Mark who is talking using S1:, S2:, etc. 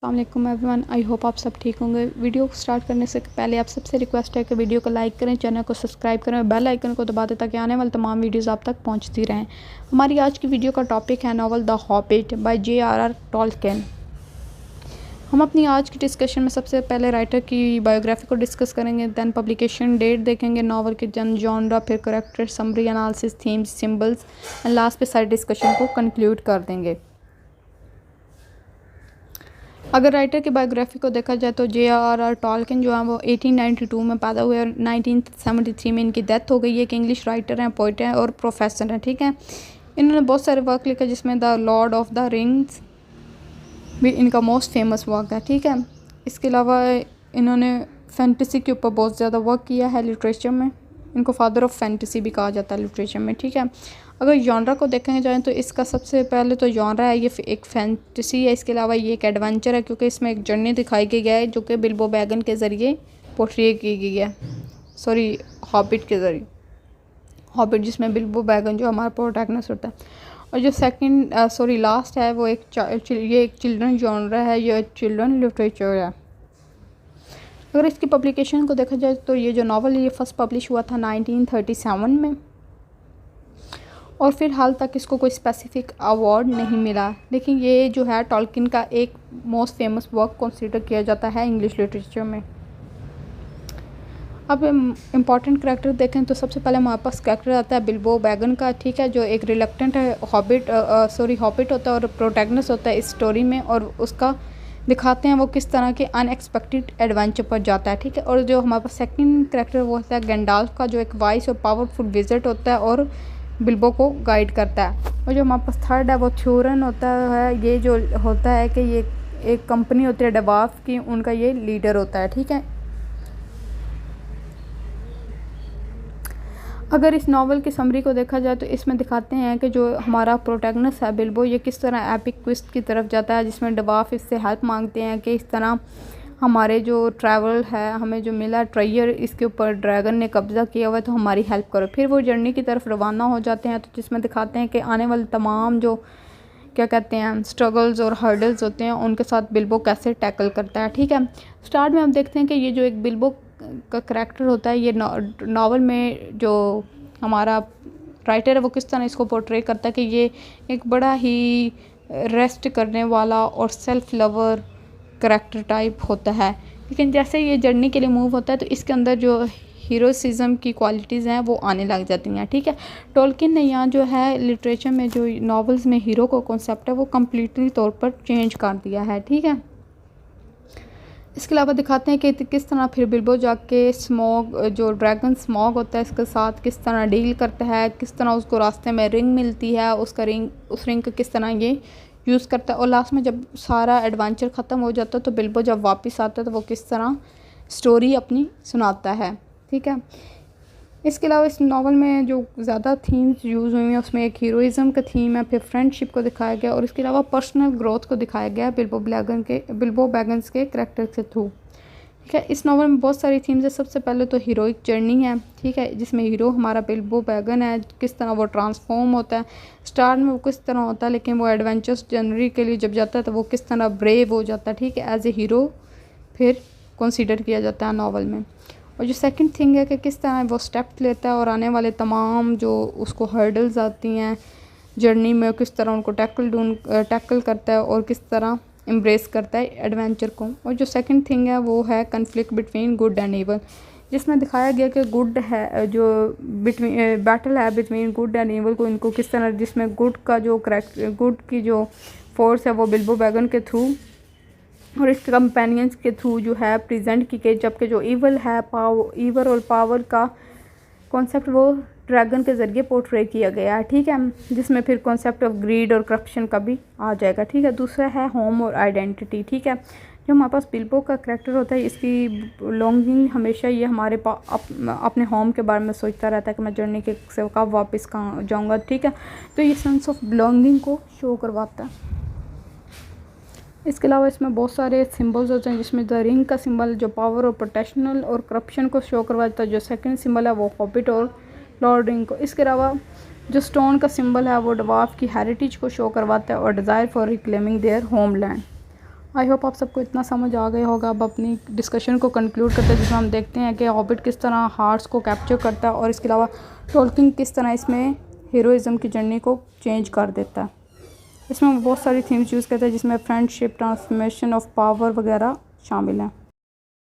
S1: अस्सलाम एवरीवन, आई होप आप सब ठीक होंगे। वीडियो को स्टार्ट करने से पहले आप सबसे रिक्वेस्ट है कि वीडियो को लाइक करें, चैनल को सब्सक्राइब करें और बेल आइकन को दबा दें ताकि आने वाले तमाम वीडियोस आप तक पहुंचती रहें। हमारी आज की वीडियो का टॉपिक है novel the hobbit by J.R.R. Tolkien. हम अपनी आज की डिस्कशन में सबसे पहले राइटर की बायोग्राफी को डिस्कस करेंगे, दैन पब्लिकेशन डेट देखेंगे, नावल के जॉनरा, फिर character summary analysis, themes, symbols and last पे सारी डिस्कशन को कंक्लूड कर देंगे। अगर राइटर की बायोग्राफी को देखा जाए तो J.R.R. टॉलकिन जो है वो 1892 में पैदा हुए और 1973 में इनकी डेथ हो गई है। एक इंग्लिश राइटर हैं, पोइट हैं और प्रोफेसर हैं। ठीक है, इन्होंने बहुत सारे वर्क लिखे जिसमें the Lord of the rings भी इनका मोस्ट फेमस वर्क है। ठीक है, इसके अलावा इन्होंने फैंटेसी के ऊपर बहुत ज़्यादा वर्क किया है लिटरेचर में। इनको फादर ऑफ फैंटेसी भी कहा जाता है लिटरेचर में। ठीक है, अगर जॉनरा को देखें जाए तो इसका सबसे पहले तो जॉनरा है, ये एक फैंटेसी है। इसके अलावा ये एक एडवेंचर है क्योंकि इसमें एक जर्नी दिखाई गई है जो कि बिल्बो बैगन के ज़रिए पोर्ट्रे की गई है, सॉरी हॉबिट के ज़रिए। हॉबिट जिसमें बिल्बो बैगन जो हमारा प्रोटैगनिस्ट होता है। और जो सेकंड लास्ट है वो ये एक चिल्ड्रन जॉनरा है, ये चिल्ड्रन लिटरेचर है। अगर इसकी पब्लिकेशन को देखा जाए तो ये जो नावल है ये फर्स्ट पब्लिश हुआ था 1937 में और फिर हाल तक इसको कोई स्पेसिफिक अवार्ड नहीं मिला, लेकिन ये जो है टॉलकिन का एक मोस्ट फेमस वर्क कंसीडर किया जाता है इंग्लिश लिटरेचर में। अब इम्पॉर्टेंट कैरेक्टर देखें तो सबसे पहले हमारे पास कैरेक्टर आता है बिल्बो बैगन का। ठीक है, जो एक रिलक्टेंट है हॉबिट होता है और प्रोटैगनिस्ट होता है इस स्टोरी में, और उसका दिखाते हैं वो किस तरह के अनएक्सपेक्टेड एडवेंचर पर जाता है। ठीक है, और जो हमारे पास सेकंड कैरेक्टर वो होता है गैंडाल्फ का, जो एक वाइस और पावरफुल विजिट होता है और बिल्बो को गाइड करता है। और जो हमारे पास थर्ड है वो थ्योरन होता है, ये जो होता है कि ये एक कंपनी होती है डवार्फ की, उनका ये लीडर होता है। ठीक है, अगर इस नावल की समरी को देखा जाए तो इसमें दिखाते हैं कि जो हमारा प्रोटैगनिस्ट है बिल्बो, ये किस तरह एपिक क्विस्ट की तरफ जाता है जिसमें डवार्फ इससे हेल्प मांगते हैं कि इस तरह हमारे जो ट्रैवल है, हमें जो मिला ट्रेजर, इसके ऊपर ड्रैगन ने कब्ज़ा किया हुआ है तो हमारी हेल्प करो। फिर वो जर्नी की तरफ रवाना हो जाते हैं, तो जिसमें दिखाते हैं कि आने वाले तमाम जो क्या कहते हैं स्ट्रगल्स और हर्डल्स होते हैं उनके साथ बिल्बो कैसे टैकल करता है। ठीक है, स्टार्ट में हम देखते हैं कि ये जो एक बिल्बो का करैक्टर होता है, ये नावल में जो हमारा राइटर है वो किस तरह इसको पोर्ट्रे करता है कि ये एक बड़ा ही रेस्ट करने वाला और सेल्फ लवर करैक्टर टाइप होता है। लेकिन जैसे ये जर्नी के लिए मूव होता है तो इसके अंदर जो हीरोइज्म की क्वालिटीज़ हैं वो आने लग जाती हैं। ठीक है, टॉलकिन ने यहाँ जो है लिटरेचर में जो नॉवेल्स में हीरो का कॉन्सेप्ट है वो कम्प्लीटली तौर पर चेंज कर दिया है। ठीक है, इसके अलावा दिखाते हैं कि किस तरह फिर बिल्बो जाके स्मॉग, जो ड्रैगन स्मॉग होता है इसके साथ किस तरह डील करता है, किस तरह उसको रास्ते में रिंग मिलती है, उस रिंग का किस तरह ये यूज़ करता है, और लास्ट में जब सारा एडवेंचर ख़त्म हो जाता है तो बिल्बो जब वापस आता है तो वो किस तरह स्टोरी अपनी सुनाता है। ठीक है, इसके अलावा इस नावल में जो ज़्यादा थीम्स यूज़ हुई हैं उसमें एक हीरोइज़म का थीम है, फिर फ्रेंडशिप को दिखाया गया और इसके अलावा पर्सनल ग्रोथ को दिखाया गया है बिल्बो बैगन्स के करैक्टर के थ्रू। ठीक है, इस नावल में बहुत सारी थीम्स है। सबसे पहले तो हीरोइक जर्नी है। ठीक है, जिसमें हीरो हमारा बिल्बो बैगन है, किस तरह वो ट्रांसफॉर्म होता है। स्टार्ट में वो किस तरह होता है लेकिन वो एडवेंचर्स जर्नी के लिए जब जाता है तो वो किस तरह ब्रेव हो जाता है। ठीक है, एज ए हीरो फिर कंसीडर किया जाता है नावल में। और जो सेकंड थिंग है कि किस तरह वो स्टेप लेता है और आने वाले तमाम जो उसको हर्डल्स आती हैं जर्नी में किस तरह उनको टैकल करता है और किस तरह एम्ब्रेस करता है एडवेंचर को। और जो सेकंड थिंग है वो है conflict between good and evil, जिसमें दिखाया गया कि गुड है जो बैटल है बिटवीन गुड एंड इवल को, इनको किस तरह, जिसमें गुड की जो फोर्स है वो बिल्बो बैगन के थ्रू और इसके कंपेनियंस के थ्रू जो है प्रेजेंट की गई, जबकि जो ईवल है ईवल और पावर का कॉन्सेप्ट वो ड्रैगन के ज़रिए पोर्ट्रे किया गया है। ठीक है, जिसमें फिर कॉन्सेप्ट ऑफ ग्रीड और करप्शन का भी आ जाएगा। ठीक है, दूसरा है होम और आइडेंटिटी। ठीक है, जो हमारे पास बिल्बो का करैक्टर होता है इसकी लॉन्गिंग हमेशा ये हमारे अपने होम के बारे में सोचता रहता है कि मैं जर्नी के से कब वापस कहाँ जाऊँगा। ठीक है, तो ये सेंस ऑफ बिलोंगिंग को शो करवाता है। इसके अलावा इसमें बहुत सारे सिंबल्स होते हैं, जिसमें द रिंग का सिंबल जो पावर और प्रोटेक्शनल और करप्शन को शो करवाता है। जो सेकंड सिंबल है वो हॉबिट और लॉर्ड रिंग को। इसके अलावा जो स्टोन का सिंबल है वो डवार्फ की हेरिटेज को शो करवाता है और desire for reclaiming their homeland. I hope आप सबको इतना समझ आ गया होगा। अब अपनी डिस्कशन को कंक्लूड करते हैं, जिसमें हम देखते हैं कि हॉबिट किस तरह हार्ट्स को कैप्चर करता है और इसके अलावा टोल्किन किस तरह इसमें हीरोइज़म की जर्नी को चेंज कर देता है। इसमें बहुत सारी थीम्स यूज़ करते हैं, जिसमें फ्रेंडशिप, ट्रांसफॉर्मेशन ऑफ पावर वगैरह शामिल हैं।